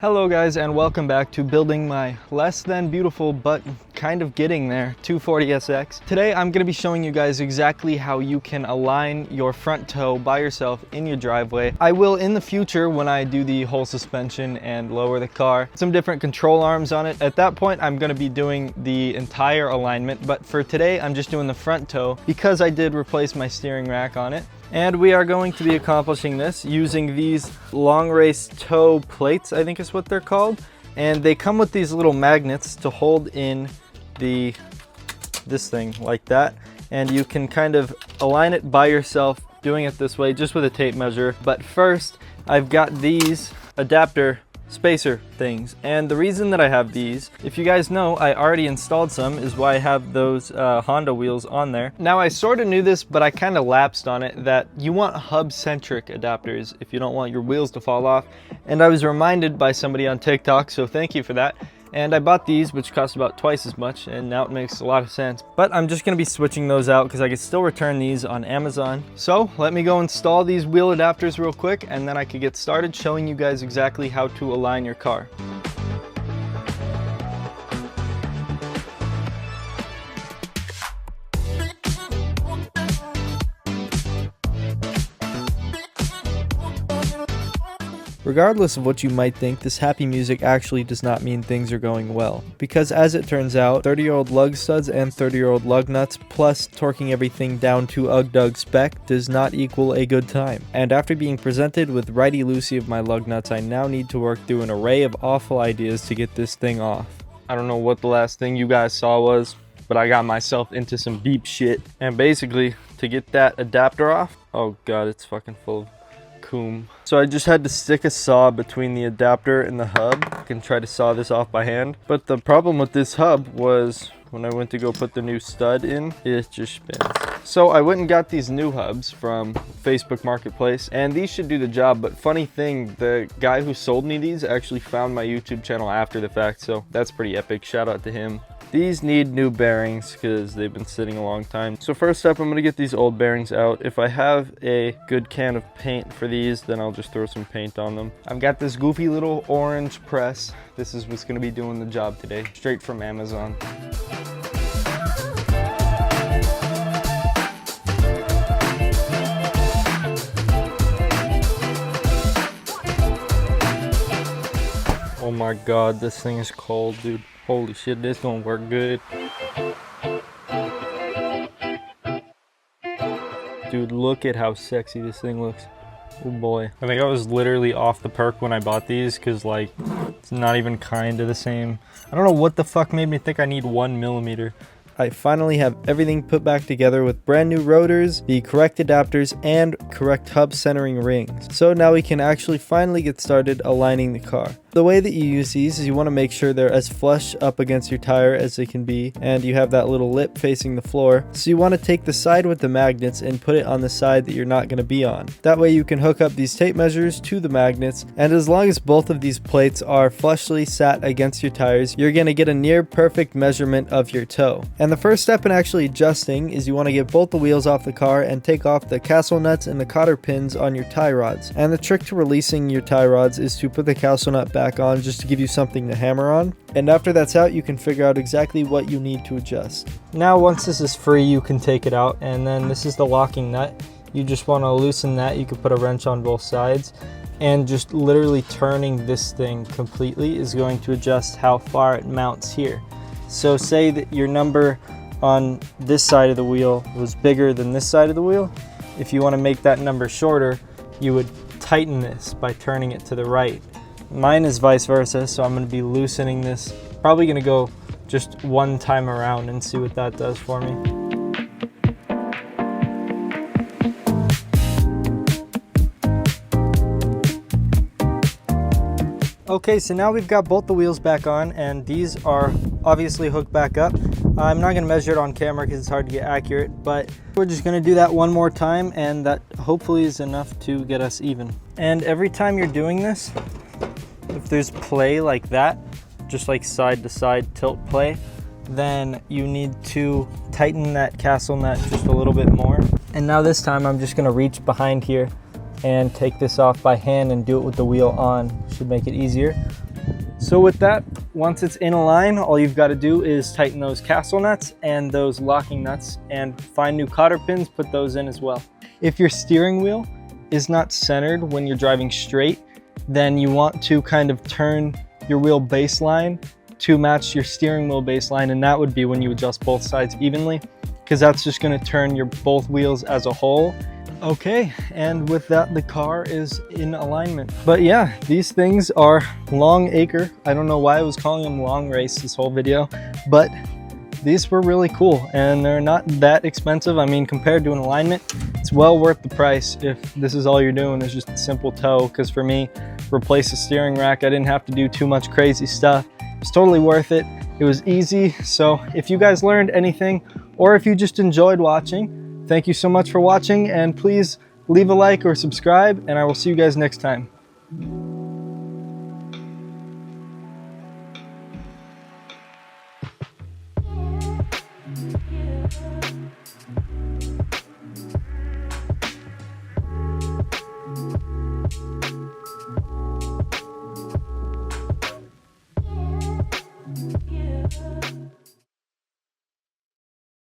Hello guys, and welcome back to building my less than beautiful but kind of getting there 240SX. Today I'm going to be showing you guys exactly how you can align your front toe by yourself in your driveway. I will in the future, when I do the whole suspension and lower the car, some different control arms on it. At that point I'm going to be doing the entire alignment, but for today I'm just doing the front toe because I did replace my steering rack on it. And we are going to be accomplishing this using these long race toe plates, I think is what they're called. And they come with these little magnets to hold in this thing like that. And you can kind of align it by yourself doing it this way just with a tape measure. But first, I've got these adapter spacer things, and the reason that I have these, if you guys know, I already installed some, is why I have those Honda wheels on there. Now I sort of knew this, but I kind of lapsed on it, that you want hub-centric adapters if you don't want your wheels to fall off, and I was reminded by somebody on TikTok, so thank you for that. And I bought these, which cost about twice as much, and now it makes a lot of sense. But I'm just going to be switching those out because I can still return these on Amazon. So let me go install these wheel adapters real quick, and then I can get started showing you guys exactly how to align your car. Regardless of what you might think, this happy music actually does not mean things are going well. Because as it turns out, 30-year-old lug studs and 30-year-old lug nuts, plus torquing everything down to UGG spec, does not equal a good time. And after being presented with righty-loosey of my lug nuts, I now need to work through an array of awful ideas to get this thing off. I don't know what the last thing you guys saw was, but I got myself into some deep shit. And basically, to get that adapter off, oh god, it's fucking full of coom. So I just had to stick a saw between the adapter and the hub. I can try to saw this off by hand. But the problem with this hub was when I went to go put the new stud in, it just spins. So I went and got these new hubs from Facebook Marketplace, and these should do the job. But funny thing, the guy who sold me these actually found my YouTube channel after the fact, so that's pretty epic. Shout out to him. These need new bearings because they've been sitting a long time. So first up, I'm gonna get these old bearings out. If I have a good can of paint for these, then I'll just throw some paint on them. I've got this goofy little orange press. This is what's gonna be doing the job today, straight from Amazon. Oh my god, this thing is cold, dude. Holy shit, this gonna work good. Dude, look at how sexy this thing looks. Oh boy. I think I was literally off the perk when I bought these because, like, it's not even kind of the same. I don't know what the fuck made me think I need 1 millimeter. I finally have everything put back together with brand new rotors, the correct adapters, and correct hub centering rings. So now we can actually finally get started aligning the car. The way that you use these is you want to make sure they're as flush up against your tire as they can be, and you have that little lip facing the floor. So you want to take the side with the magnets and put it on the side that you're not going to be on. That way you can hook up these tape measures to the magnets, and as long as both of these plates are flushly sat against your tires, you're going to get a near perfect measurement of your toe. And the first step in actually adjusting is you want to get both the wheels off the car and take off the castle nuts and the cotter pins on your tie rods. And the trick to releasing your tie rods is to put the castle nut back on just to give you something to hammer on. And after that's out, you can figure out exactly what you need to adjust. Now once this is free, you can take it out, and then this is the locking nut. You just want to loosen that. You could put a wrench on both sides, and just literally turning this thing completely is going to adjust how far it mounts here. So say that your number on this side of the wheel was bigger than this side of the wheel. If you want to make that number shorter, you would tighten this by turning it to the right. Mine is vice versa, so I'm going to be loosening this. Probably going to go just one time around and see what that does for me. Okay, so now we've got both the wheels back on, and these are obviously hooked back up. I'm not going to measure it on camera because it's hard to get accurate, but we're just going to do that one more time, and that hopefully is enough to get us even. And every time you're doing this, if there's play like that, just like side to side tilt play, then you need to tighten that castle nut just a little bit more. And now this time I'm just going to reach behind here and take this off by hand and do it with the wheel on. Should make it easier. So with that, once it's in a line, all you've got to do is tighten those castle nuts and those locking nuts and find new cotter pins, put those in as well. If your steering wheel is not centered when you're driving straight, then you want to kind of turn your wheel baseline to match your steering wheel baseline, and that would be when you adjust both sides evenly, because that's just going to turn your both wheels as a whole. Okay, and with that, the car is in alignment. But yeah, these things are long acre. I don't know why I was calling them long race this whole video, but these were really cool and they're not that expensive. I mean, compared to an alignment, it's well worth the price if this is all you're doing is just a simple tow. Because for me, replace the steering rack, I didn't have to do too much crazy stuff. It's totally worth it. It was easy. So if you guys learned anything, or if you just enjoyed watching, thank you so much for watching, and please leave a like or subscribe, and I will see you guys next time.